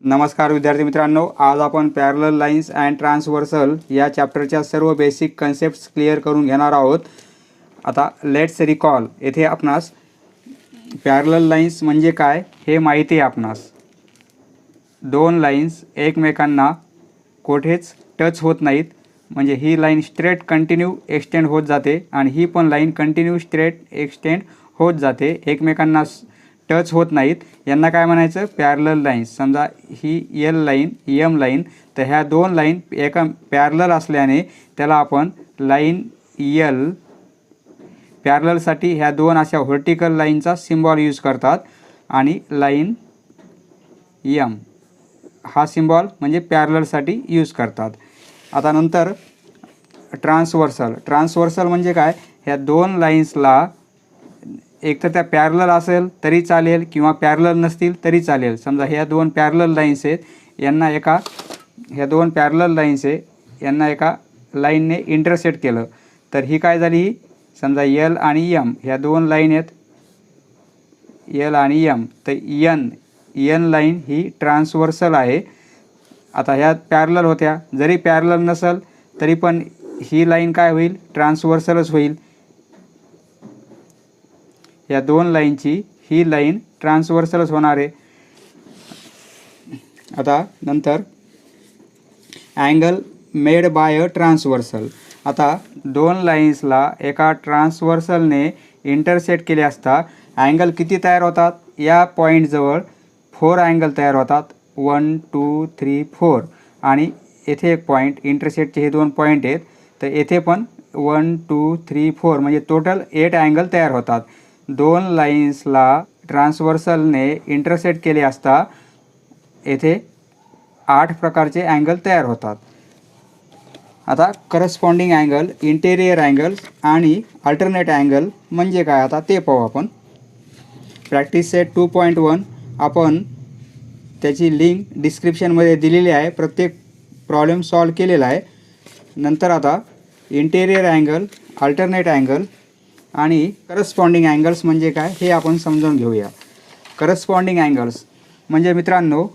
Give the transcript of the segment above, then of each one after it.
नमस्कार विद्यार्थी मित्रांनो, आज आपण पॅरलल लाईन्स अँड ट्रान्सव्हर्सल या चॅप्टरच्या सर्व बेसिक कन्सेप्ट्स क्लिअर करून घेणार आहोत. आता लेट्स रिकॉल. येथे आपणास पॅरलल लाईन्स म्हणजे काय हे माहिती आहे. आपणास दोन लाईन्स एकमेकांना कोठेच टच होत नाहीत, म्हणजे ही लाईन स्ट्रेट कंटिन्यू एक्सटेंड होत जाते आणि ही पण लाईन कंटिन्यू स्ट्रेट एक्सटेंड होत जाते, एकमेकांना टच होत नाहीत. यांना काय म्हणायचं? Parallel lines. समजा ही एल लाईन, एम लाईन, तर ह्या दोन लाईन एका पॅरलल असल्याने त्याला आपण लाईन एल पॅरललसाठी ह्या दोन अशा व्हर्टिकल लाईनचा सिम्बॉल यूज करतात आणि लाईन एम हा सिम्बॉल म्हणजे पॅरललसाठी यूज करतात. आता नंतर ट्रान्सव्हर्सल म्हणजे काय? ह्या दोन लाईन्सला एक तर त्या पॅरलल असेल तरी चालेल किंवा पॅरलल नसतील तरी चालेल. समजा ह्या दोन पॅरलल लाईन्स आहेत, ह्या दोन पॅरलल लाईन्स आहे, यांना एका लाईनने इंटरसेक्ट केलं तर ही काय झाली? ही समजा एल आणि एम ह्या दोन लाईन आहेत, एल आणि एम, तर एन लाईन ही ट्रान्सव्हर्सल आहे. आता ह्या पॅरलल होत्या, जरी पॅरलल नसेल तरी पण ही लाईन काय होईल? ट्रान्सव्हर्सलच होईल. या दोन लाईनची ही लाईन ट्रान्सव्हर्सलच होणार आहे. आता नंतर angle made by a transversal. आता दोन लाईन्सला एका ट्रान्सव्हर्सलने इंटरसेक्ट केले असता अँगल किती तयार होतात? या पॉईंटजवळ 4 अँगल तयार होतात, 1 2 3 4. आणि येथे एक पॉईंट, इंटरसेक्टचे हे दोन पॉईंट आहेत, तर येथे पण 1 2 3 4 म्हणजे टोटल 8 अँगल तयार होतात. दोन लाईन्सला ट्रान्सव्हर्सलने इंटरसेक्ट केले असता येथे 8 प्रकारचे अँगल तयार होतात. आता करस्पॉन्डिंग अँगल, इंटेरियर अँगल आणि अल्टरनेट अँगल म्हणजे काय आता ते पाहू आपण. प्रॅक्टिस सेट 2.1 आपण त्याची लिंक डिस्क्रिप्शनमध्ये दिलेली आहे, प्रत्येक प्रॉब्लेम सॉल्व केलेला आहे. नंतर आता इंटेरियर अँगल, अल्टरनेट अँगल आणि करस्पॉन्डिंग अँगल्स म्हणजे काय हे आपण समजून घेऊया. करस्पॉन्डिंग अँगल्स म्हणजे मित्रांनो,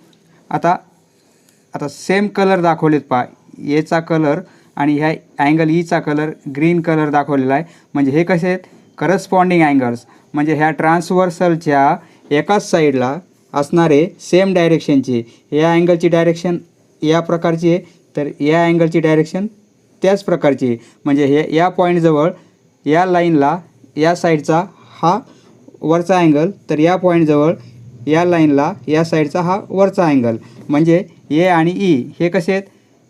आता सेम कलर दाखवलेत पहा, एचा कलर आणि ह्या angle Icha colour green colour दाखवलेला आहे. म्हणजे हे कसे आहेत? Corresponding angles. म्हणजे ह्या ट्रान्सव्हर्सलच्या एकाच साईडला असणारे सेम डायरेक्शनचे, या अँगलची डायरेक्शन या प्रकारची आहे तर या अँगलची डायरेक्शन त्याच प्रकारची आहे. म्हणजे हे या पॉईंटजवळ या लाईनला या साईडचा हा वरचा अँगल, तर या पॉईंटजवळ या लाईनला या साईडचा हा वरचा अँगल. म्हणजे ए आणि ई हे कसे आहेत?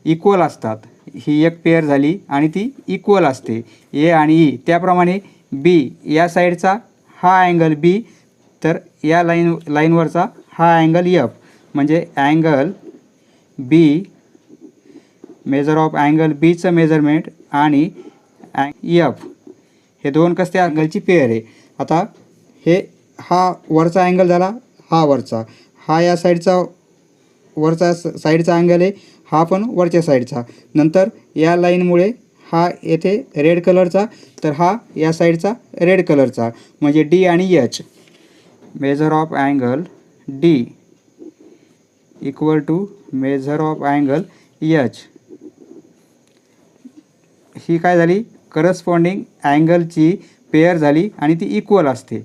इक्वल असतात. ही एक पेअर झाली आणि ती इक्वल असते, ए आणि ई. त्याप्रमाणे बी या साईडचा हा अँगल बी, तर या लाईनवरचा हा अँगल एफ. म्हणजे angle B, measure of angle बीचं मेजरमेंट आणि एफ हे दोन कसते अँगलची पेअर आहे. आता हा वरचा अँगल झाला, हा वरचा, हा या साईडचा वरचा साईडचा अँगल आहे, हा पण वरच्या साईडचा. नंतर या लाईनमुळे हा येथे रेड कलरचा, तर हा या साईडचा रेड कलरचा. म्हणजे डी आणि H. Measure of angle D equal to measure of angle H. ही काय झाली? करस्पॉन्डिंग अँगलची पेअर झाली आणि ती इक्वल असते.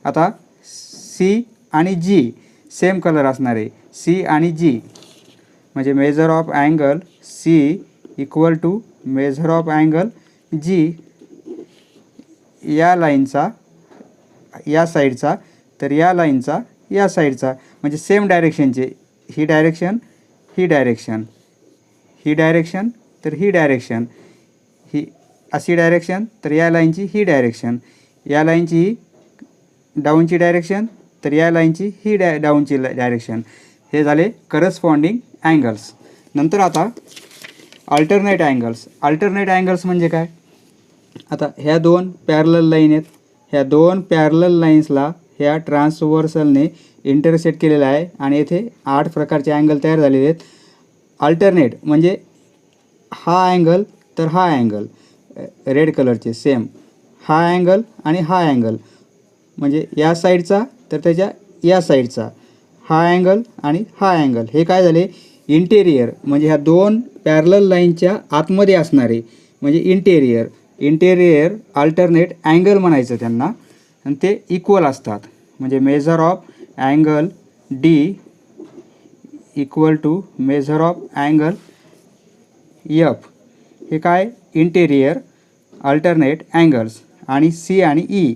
आता सी आणि जी सेम कलर असणार आहे, सी आणि जी. म्हणजे measure of angle C equal to measure of angle G. या लाईनचा या साईडचा, तर या लाईनचा या साईडचा. म्हणजे सेम डायरेक्शनचे, ही डायरेक्शन, ही डायरेक्शन, ही डायरेक्शन, तर ही डायरेक्शन, ही अशी डायरेक्शन, तर या लाईनची ही डायरेक्शन, या लाईनची ही डाऊनची डायरेक्शन, तर या लाईनची ही डाऊनची डायरेक्शन. हे झाले करस्पॉन्डिंग अँगल्स. नंतर आता अल्टरनेट अँगल्स. अल्टरनेट अँगल्स म्हणजे काय? आता ह्या दोन पॅरलल लाईन आहेत, ह्या दोन पॅरलल लाईन्सला ह्या ट्रान्सव्हर्सलने इंटरसेक्ट केलेला आहे आणि येथे 8 प्रकारचे अँगल तयार झालेले आहेत. अल्टरनेट म्हणजे हा अँगल तर हा अँगल रेड कलरचे सेम, हा अँगल आणि हा अँगल, म्हणजे या साईडचा तर त्याच्या या साईडचा, हा अँगल आणि हा अँगल हे काय झाले इंटेरियर, म्हणजे ह्या दोन पॅरलल लाईनच्या आतमध्ये असणारे म्हणजे इंटेरियर अल्टरनेट अँगल म्हणायचं त्यांना, आणि ते इक्वल असतात. म्हणजे measure of angle D equal to measure of angle F, हे काय इंटेरियर अल्टरनेट अँगल्स. आणि सी आणि E,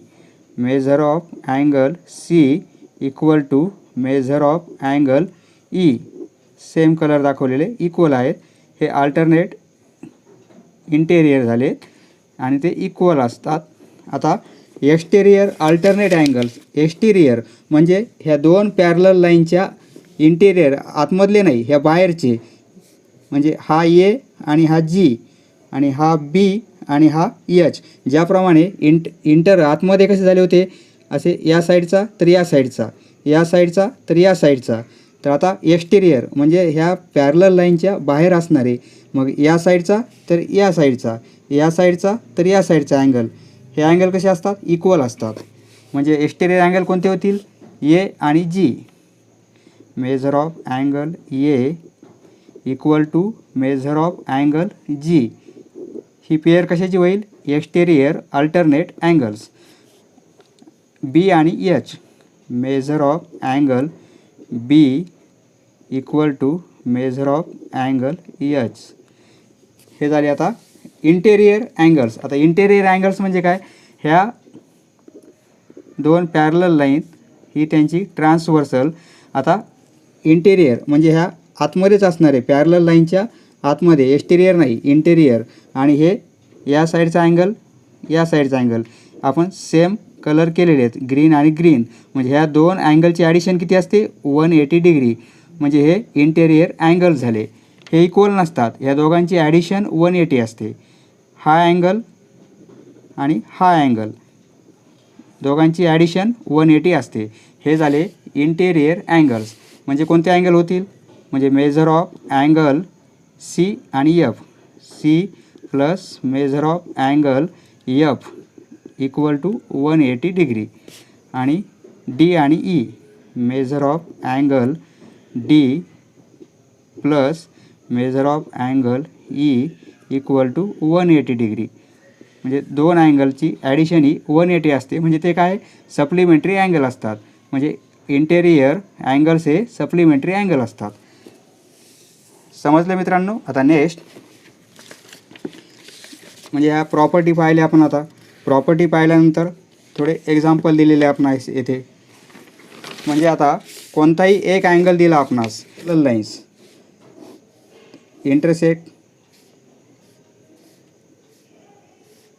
measure of angle C equal to measure of angle E, same colour दाखवलेले इक्वल आहेत. हे अल्टरनेट इंटेरियर झाले आणि ते इक्वल असतात. आता एक्सटेरियर अल्टरनेट अँगल्स, एक्सटेरियर म्हणजे ह्या दोन पॅरलल लाईनच्या इंटेरियर आतमधले नाही, ह्या बाहेरचे, म्हणजे हा ए आणि हा जी आणि हा बी आणि हा एच. ज्याप्रमाणे इंटर आतमध्ये कसे झाले होते, असे या साईडचा तर या साईडचा, या साईडचा तर या साईडचा. तर आता एक्सटेरियर म्हणजे ह्या पॅरलल लाईनच्या बाहेर असणारे, मग या साईडचा तर या साईडचा, या साईडचा तर या साईडचा अँगल, हे अँगल कसे असतात इक्वल असतात. म्हणजे एक्सटेरियर अँगल कोणते होतील ए आणि G. Measure of angle A equal to measure of angle G, ही पेअर कशाची होईल एक्सटेरियर अल्टरनेट अँगल्स. बी आणि H, measure of angle B equal to measure of angle H, हे झाले आता इंटेरियर अँगल्स. आता इंटेरियर अँगल्स म्हणजे काय, ह्या दोन पॅरलल लाईन ही त्यांची ट्रान्सव्हर्सल. आता इंटेरियर म्हणजे ह्या आतमध्येच असणारे पॅरलल लाईनच्या आतमध्ये, एक्सटेरियर नाही इंटेरियर. आणि हे या साईडचा अँगल, या साईडचा अँगल आपण सेम कलर केलेले आहेत ग्रीन आणि ग्रीन. म्हणजे ह्या दोन अँगलची ॲडिशन किती असते 180 डिग्री, म्हणजे हे इंटेरियर अँगल झाले. हे इक्वल नसतात, ह्या दोघांची ॲडिशन 180 असते. हा अँगल आणि हा अँगल दोघांची ॲडिशन 180 असते. हे झाले इंटेरियर अँगल्स. म्हणजे कोणते अँगल होतील, म्हणजे मेजर ऑफ अँगल सी आणि F, C plus measure of angle F equal to 180 degree. आणि डी आणि E, measure of angle D plus measure of angle E equal to 180 degree. म्हणजे दोन अँगलची ॲडिशन ही 180 असते. म्हणजे ते काय सप्लिमेंटरी अँगल असतात. म्हणजे इंटेरियर अँगल्स हे सप्लिमेंटरी अँगल असतात. समजले मित्रांनो. आता नेक्स्ट म्हणजे ह्या प्रॉपर्टी पाहिल्या आपण. आता प्रॉपर्टी पाहिल्यानंतर थोडे एक्झाम्पल दिलेले आपणास येथे. म्हणजे आता कोणताही एक अँगल दिला आपणास, लाईन्स इंटरसेक्ट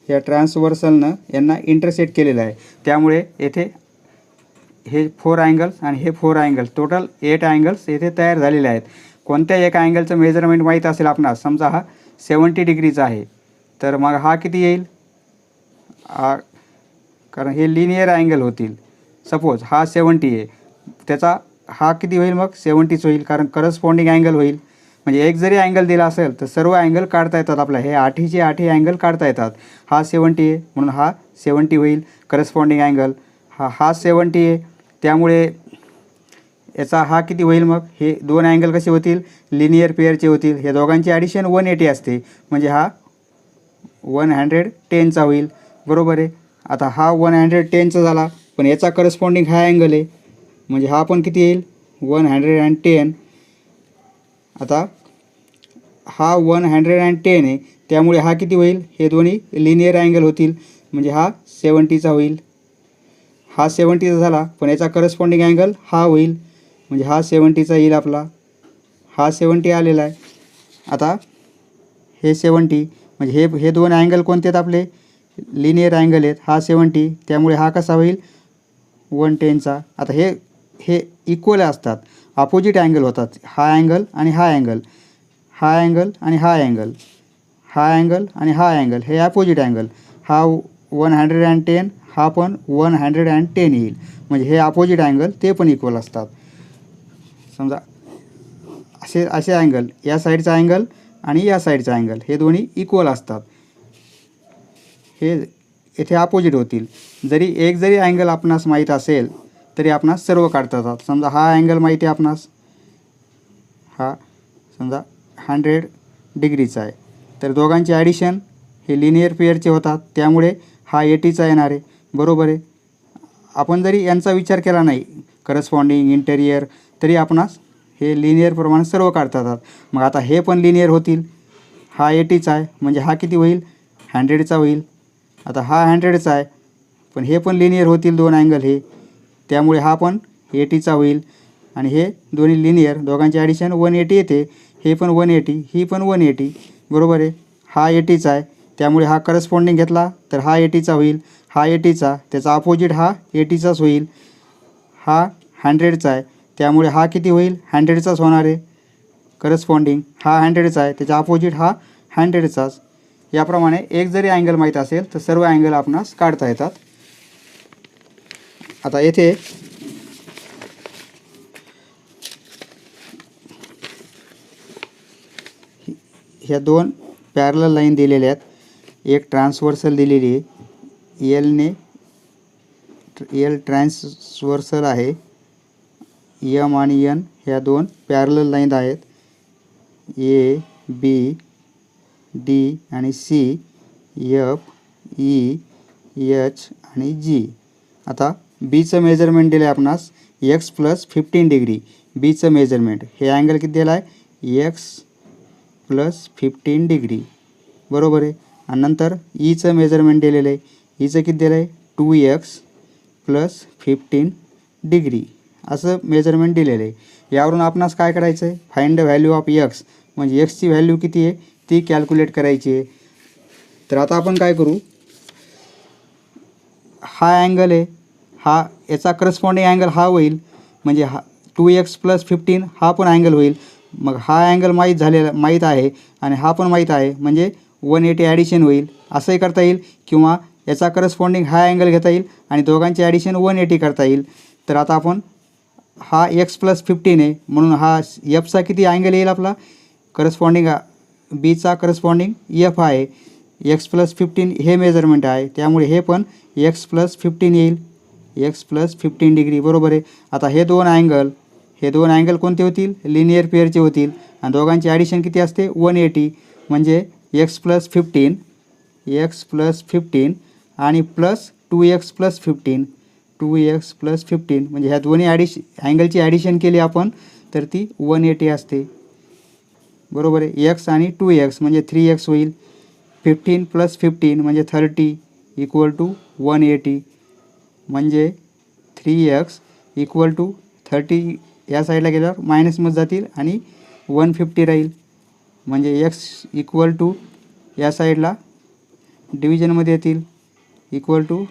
या ट्रान्सव्हर्सलनं यांना इंटरसेक्ट केलेलं आहे. त्यामुळे येथे हे 4 अँगल्स आणि हे 4 अँगल्स, टोटल 8 अँगल्स येथे तयार झालेले आहेत. कोणत्या एका अँगलचं मेजरमेंट माहीत असेल आपणास, समजा हा 70 डिग्रीचा आहे, तर मग हा किती येईल, कारण हे लिनियर अँगल होतील. सपोज हा 70 आहे, त्याचा हा किती होईल मग 70च होईल, कारण करस्पॉन्डिंग अँगल होईल. म्हणजे एक जरी अँगल दिला असेल तर सर्व अँगल काढता येतात आपल्या, हे 8चे 8 अँगल काढता येतात. हा 70 आहे म्हणून हा 70 होईल करस्पॉन्डिंग अँगल. हा 70 आहे, त्यामुळे याचा हा किती होईल मग, हे दोन अँगल कसे होतील लिनियर पेअरचे होतील. हे दोघांची ॲडिशन 180 असते, म्हणजे हा 110चा होईल. बरोबर आहे. आता हा 110चा झाला, पण याचा करस्पॉन्डिंग हा अँगल आहे, म्हणजे हा पण किती येईल 110. आता हा 110 आहे, त्यामुळे हा किती होईल, हे दोन्ही लिनियर अँगल होतील, म्हणजे हा 70चा होईल. हा 70चा झाला, पण याचा करस्पॉन्डिंग अँगल हा होईल, म्हणजे हा 70चा येईल आपला. हा 70 आलेला आहे. आता हे 70, म्हणजे हे दोन अँगल कोणते आहेत आपले लिनियर अँगल आहेत. हा 70, त्यामुळे हा कसा होईल 110चा. आता हे इक्वल असतात, अपोजिट अँगल होतात. हा अँगल आणि हा अँगल, हा अँगल आणि हा अँगल, हा अँगल आणि हा अँगल, हे अपोजिट अँगल. हा 110, हा पण 110 येईल, म्हणजे हे अपोजिट अँगल ते पण इक्वल असतात. समजा असे अँगल, या साईडचा अँगल आणि या साईडचा अँगल हे दोन्ही इक्वल असतात. हे येथे अपोजिट होतील. जरी अँगल आपणास माहीत असेल तरी आपणास सर्व काढता येतात. समजा हा अँगल माहिती आहे आपणास, हा समजा 100 डिग्रीचा आहे, तर दोघांचे ॲडिशन हे लिनियर पेअरचे होतात, त्यामुळे हा 80चा येणार आहे. बरोबर आहे. आपण जरी यांचा विचार केला नाही, करस्पॉन्डिंग, इंटेरियर, तरी आपणास हे लिनियर प्रमाणे सर्व काढता येतात. मग आता हे पण लिनियर होतील. हा 80चा आहे म्हणजे हा किती होईल, 100चा होईल. आता हा 100चा आहे पण हे पण लिनियर होतील दोन अँगल हे, त्यामुळे हा पण 80चा होईल. आणि हे दोन्ही लिनियर, दोघांचे ॲडिशन 180 येते. हे पण 180, ही पण 180. बरोबर आहे. हा 80चा आहे त्यामुळे हा करस्पॉन्डिंग घेतला तर हा 80चा होईल. हा 80चा, त्याचा अपोजिट हा 80चाच होईल. हा 100चा आहे त्यामुळे हा किती होईल, 100चाच होणार आहे करस्पॉन्डिंग. हा 100चा आहे, त्याचा अपोजिट हा 100चाच. याप्रमाणे एक जरी अँगल माहीत असेल तर सर्व अँगल आपणास काढता येतात. आता येथे ह्या दोन पॅरलल लाईन दिलेल्या आहेत. एक ट्रान्सवर्सल दिलेली आहे, एल ट्रान्सवर्सल आहे. एम आणि एन ह्या दोन पॅरलल लाईन आहेत. ए, बी, डी आणि सी, एफ, ई, एच आणि जी. आता बीचं मेजरमेंट दिलं आहे आपणास एक्स प्लस 15 डिग्री. बीचं मेजरमेंट हे अँगल किती दिला आहे, एक्स प्लस 15 डिग्री. बरोबर आहे. आणि नंतर ईचं मेजरमेंट दिलेलं आहे. ईचं किती दिलं आहे, 2x प्लस 15 डिग्री असं मेजरमेंट दिलेलं आहे. यावरून आपणास काय करायचं आहे, find the value of x, म्हणजे एक्सची व्हॅल्यू किती आहे ती कॅल्क्युलेट करायची आहे. तर आता आपण काय करू, हा अँगल आहे, हा याचा करस्पॉन्डिंग अँगल हा होईल, म्हणजे हा 2x प्लस 15 हा पण अँगल होईल. मग हा अँगल माहीत आहे आणि हा पण माहीत आहे, म्हणजे 180 ॲडिशन होईल. असंही करता येईल किंवा याचा करस्पॉन्डिंग हा अँगल घेता येईल आणि दोघांचे ॲडिशन 180 करता येईल. तर आता आपण हा x प्लस 15 आहे म्हणून हा एफचा किती अँगल येईल आपला, करस्पॉन्डिंग बीचा करस्पॉन्डिंग एफ आहे. एक्स प्लस 15 हे मेजरमेंट आहे त्यामुळे हे पण एक्स प्लस 15 येईल, एक्स प्लस 15 डिग्री. बरोबर आहे. आता हे दोन अँगल कोणते होतील, लिनियर पेअरचे होतील आणि दोघांचे ॲडिशन किती असते, 180. म्हणजे एक्स प्लस 15 आणि plus 2x plus 15, 2x plus 15 म्हणजे ह्या दोन्ही अँगलची ॲडिशन केली आपण तर ती 180 असते. बरोबर आहे. एक्स आणि 2x म्हणजे 3x होईल. 15 प्लस 15 म्हणजे 30 इक्वल टू 180, म्हणजे 3x इक्वल टू 30. या साईडला गेल्यावर मायनसमध्ये जातील आणि 150 राहील, म्हणजे एक्स इक्वल टू या साईडला डिव्हिजनमध्ये येतील इक्वल टू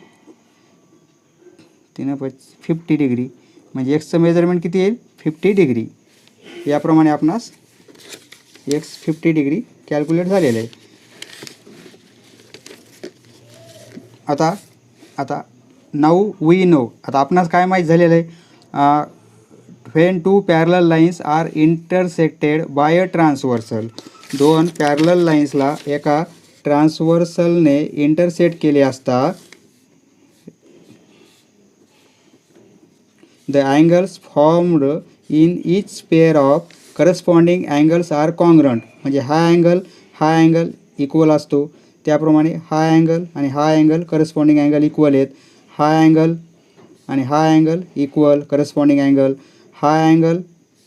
50 डिग्री, म्हणजे एक्सचं मेजरमेंट किती येईल, 50 डिग्री. याप्रमाणे आपणास एक्स 50 डिग्री कॅल्क्युलेट झालेलं आहे. आता नाऊ वी नो, आता आपणास काय माहीत झालेलं आहे, when two parallel lines are intersected by a transversal. दोन पॅरलल लाईन्सला एका ट्रान्सवर्सलने इंटरसेक्ट केले असता the angles formed in each pair of corresponding angles are congruent. म्हणजे हा अँगल इक्वल असतो, त्याप्रमाणे हा अँगल आणि हा अँगल करस्पॉन्डिंग अँगल इक्वल आहेत. हा अँगल आणि हा अँगल इक्वल करस्पॉन्डिंग अँगल, हा अँगल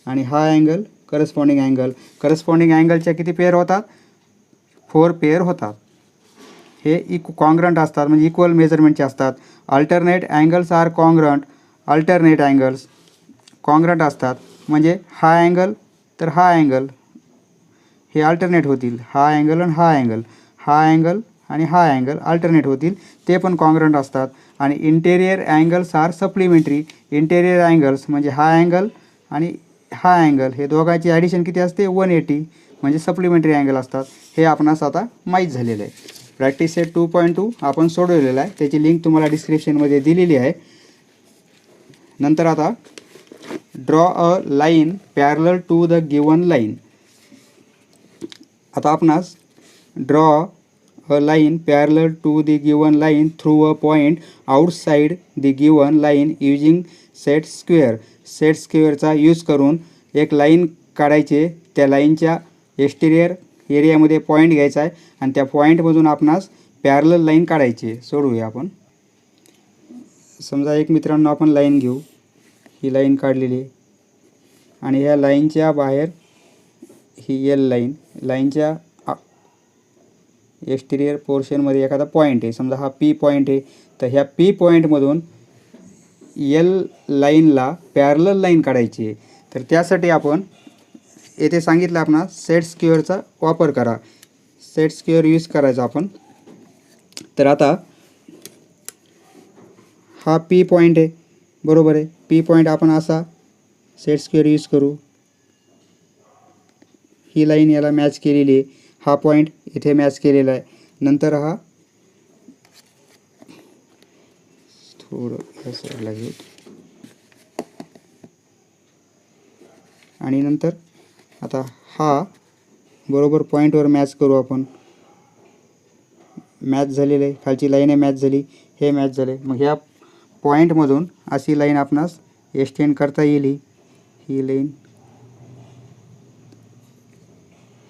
आणि हा अँगल करस्पॉन्डिंग अँगल. करस्पॉन्डिंग अँगलच्या किती पेअर होतात, 4 पेअर होतात. हे कॉन्ग्रंट असतात म्हणजे इक्वल मेजरमेंटचे असतात. Alternate angles are congruent, alternate angles congruent असतात म्हणजे हा अँगल तर हा अँगल हे अल्टरनेट होतील. हा अँगल आणि हा अँगल, हा अँगल आणि हा अँगल अल्टरनेट होतील, ते पण कॉन्ग्रंट असतात. आणि interior angles are supplementary. Interior angles म्हणजे हा अँगल आणि हा अँगल हे दोघांची ॲडिशन किती असते, 180, म्हणजे सप्लिमेंटरी अँगल असतात. हे आपणास आता माहीत झालेलं आहे. प्रॅक्टिस सेट 2.2 आपण सोडवलेला आहे, त्याची लिंक तुम्हाला डिस्क्रिप्शनमध्ये दिलेली आहे. नंतर आता draw a line parallel to the given line. आता आपणास draw a line parallel to the given line through a point outside the given line using set स्क्वेअरचा यूज करून एक लाईन काढायची. त्या लाईनच्या एक्सटेरियर एरियामध्ये पॉईंट घ्यायचा आहे आणि त्या पॉईंटमधून आपणास पॅरलल लाईन काढायची. सोडवूया आपण. समजा एक मित्रांनो आपण लाईन घेऊ. ही लाईन काढलेली आहे आणि ह्या लाईनच्या बाहेर ही एल लाईनच्या एक्सटेरियर पोर्शनमध्ये एखादा पॉईंट आहे. समजा हा पी पॉईंट आहे. तर ह्या पी पॉईंटमधून एल लाईनला पॅरलल लाईन काढायची आहे. तर त्यासाठी आपण येथे सांगितलं आपणास सेट स्क्वेअरचा वापर करा. सेट स्क्वेअर यूज करायचा आपण. तर आता हा पी पॉईंट आहे, बरोबर आहे. पी पॉईंट आपण असा सेट स्क्वेअर यूज करू. ही लाईन याला मॅच केलेली आहे. हा पॉईंट इथे मॅच केलेला आहे. नंतर हा थोडं या साईडला घेऊ आणि नंतर आता हा बरोबर पॉईंटवर मॅच करू आपण. मॅच झालेलं आहे. खालची लाईन आहे मॅच झाली, हे मॅच झाले. मग ह्या पॉईंटमधून अशी लाईन आपणास एक्सटेंड करता येईल.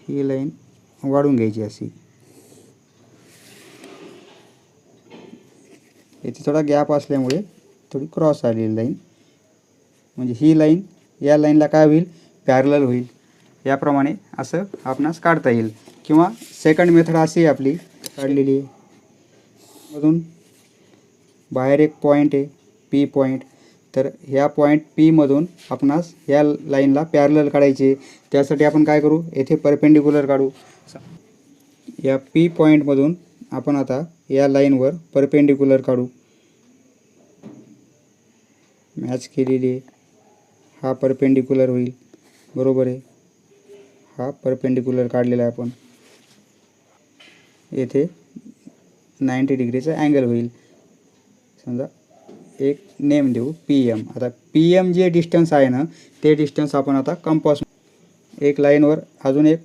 ही लाईन वाढून घ्यायची अशी. इथे थोडा गॅप असल्यामुळे थोडी क्रॉस आलेली लाईन, म्हणजे ही लाईन या लाईनला काय होईल, पॅरलल होईल. याप्रमाणे असं आपणास काढता येईल. किंवा सेकंड मेथड अशी आपली काढलेली आहे. मधून बाहेर एक पॉईंट आहे पी पॉईंट. तर ह्या पॉईंट पी मधून आपणास ह्या लाईनला पॅरलल काढायचे. त्यासाठी आपण काय करू, येथे परपेंडिक्युलर काढू. या पी पॉईंटमधून आपण आता या लाईनवर परपेंडिक्युलर काढू. मॅच केलेली आहे. हा परपेंडिक्युलर होईल, बरोबर आहे. हा परपेंडिक्युलर काढलेला आहे आपण. येथे 90 डिग्रीचा अँगल होईल. समजा एक नेम देऊ PM. आता PM जे डिस्टन्स आहे ना, ते डिस्टन्स आपण आता कंपास एक लाईनवर अजून एक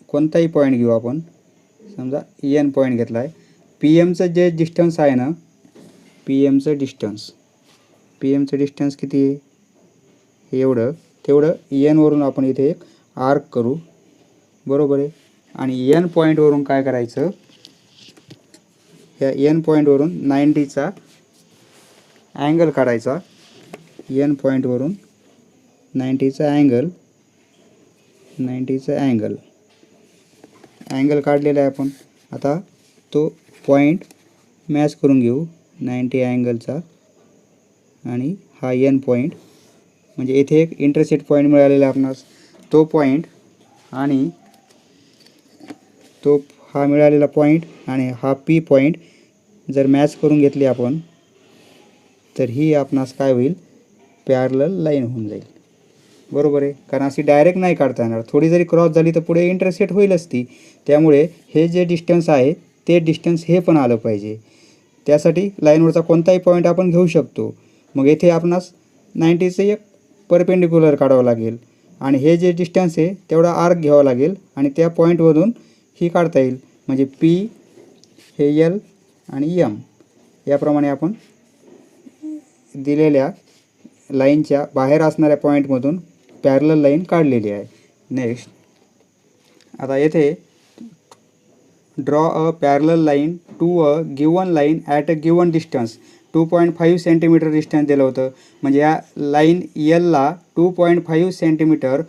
कोणताही पॉईंट घेऊ आपण. समजा N पॉईंट घेतला आहे. PMचं जे डिस्टन्स आहे ना, PMचं डिस्टन्स किती आहे, हे एवढं. तेवढं N वरून आपण इथे एक आर्क करू, बरोबर आहे. आणि N पॉईंटवरून काय करायचं, ह्या N पॉईंटवरून 90चा अँगल काढायचा. N पॉईंटवरून 90चा अँगल काढलेला आहे आपण. आता तो पॉईंट मॅच करून घेऊ 90 अँगलचा. आणि हा N पॉईंट, म्हणजे येथे एक इंटरसेक्ट पॉईंट मिळालेला आपणास. तो पॉईंट आणि तो हा मिळालेला पॉईंट आणि हा पी पॉईंट जर मॅच करून घेतली आपण, तर ही आपणास काय होईल, पॅरलल लाईन होऊन जाईल, बरोबर आहे. कारण अशी डायरेक्ट नाही काढता येणार. थोडी जरी क्रॉस झाली तर पुढे इंटरसेक्ट होईलच ती. त्यामुळे हे जे डिस्टन्स आहे ते डिस्टन्स हे पण आलं पाहिजे. त्यासाठी लाईनवरचा कोणताही पॉईंट आपण घेऊ शकतो. मग येथे आपणास 90चं एक परपेंडिक्युलर काढावं लागेल आणि हे जे डिस्टन्स आहे तेवढा आर्क घ्यावा लागेल आणि त्या पॉईंटमधून ही काढता येईल. म्हणजे P हे L आणि M याप्रमाणे आपण दिलेल्या लाईनच्या बाहेर असणाऱ्या पॉईंटमधून पॅरलल लाईन काढलेली आहे. नेक्स्ट आता येथे draw a parallel line to a given line at a given distance. 2.5 centimetre distance दिलं होतं. म्हणजे या लाईन Lला 2.5 सेंटीमीटर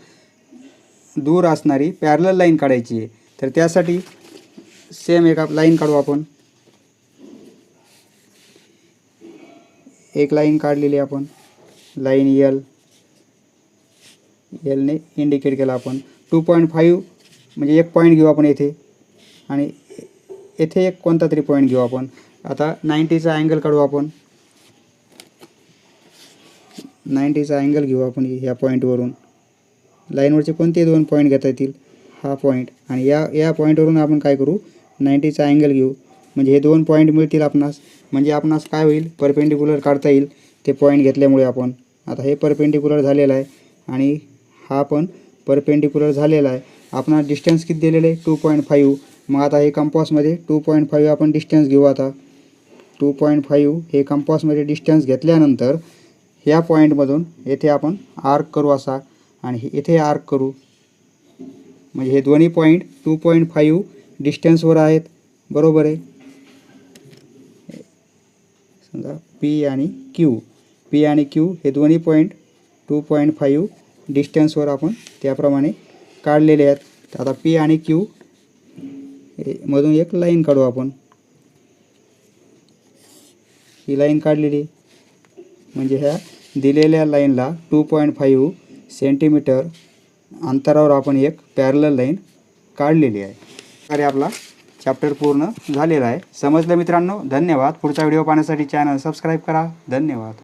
दूर असणारी पॅरलल लाईन काढायची आहे. तर त्यासाठी सेम एक लाईन काढू आपण. एक लाईन काढलेली आपण, लाईन Lने इंडिकेट केला आपण. 2.5 म्हणजे एक पॉईंट घेऊ आपण येथे आणि येथे एक कोणता तरी पॉईंट घेऊ आपण. आता 90चा अँगल काढू आपण. 90चा अँगल घेऊ आपण ह्या पॉईंटवरून. लाईनवरचे कोणते दोन पॉईंट घेता येतील, हा पॉईंट आणि या पॉईंटवरून आपण काय करू, 90चा अँगल घेऊ. म्हणजे हे दोन पॉईंट मिळतील आपणास. म्हणजे आपणास काय होईल, परपेंडिक्युलर काढता येईल ते पॉईंट घेतल्यामुळे आपण. आता हे परपेंडिक्युलर झालेलं आहे आणि हा पण परपेंडिक्युलर झालेला आहे. आपणास डिस्टन्स किती दिलेलं आहे, 2.5. मग आता हे कंपासमध्ये 2.5 आपण डिस्टन्स घेऊ. आता 2.5 हे कंपासमध्ये डिस्टन्स घेतल्यानंतर ह्या पॉईंटमधून येथे आपण आर्क करू असा आणि येथे आर्क करू. म्हणजे हे दोन्ही पॉईंट 2.5 डिस्टन्सवर आहेत. बरोबर आहे. समजा पी आणि क्यू हे दोन्ही पॉईंट 2.5 डिस्टन्सवर आपण त्याप्रमाणे काढलेले आहेत. तर आता पी आणि क्यू मधून एक लाईन काढू आपण. ही लाईन काढलेली म्हणजे ह्या दिलेल्या लाईनला 2.5 सेंटीमीटर अंतरावर आपण एक पॅरलल लाईन काढलेली आहे. अरे आपला चॅप्टर पूर्ण झालेला आहे. समजलं मित्रांनो? धन्यवाद. पुढचा व्हिडिओ पाहण्यासाठी चॅनल सबस्क्राईब करा. धन्यवाद.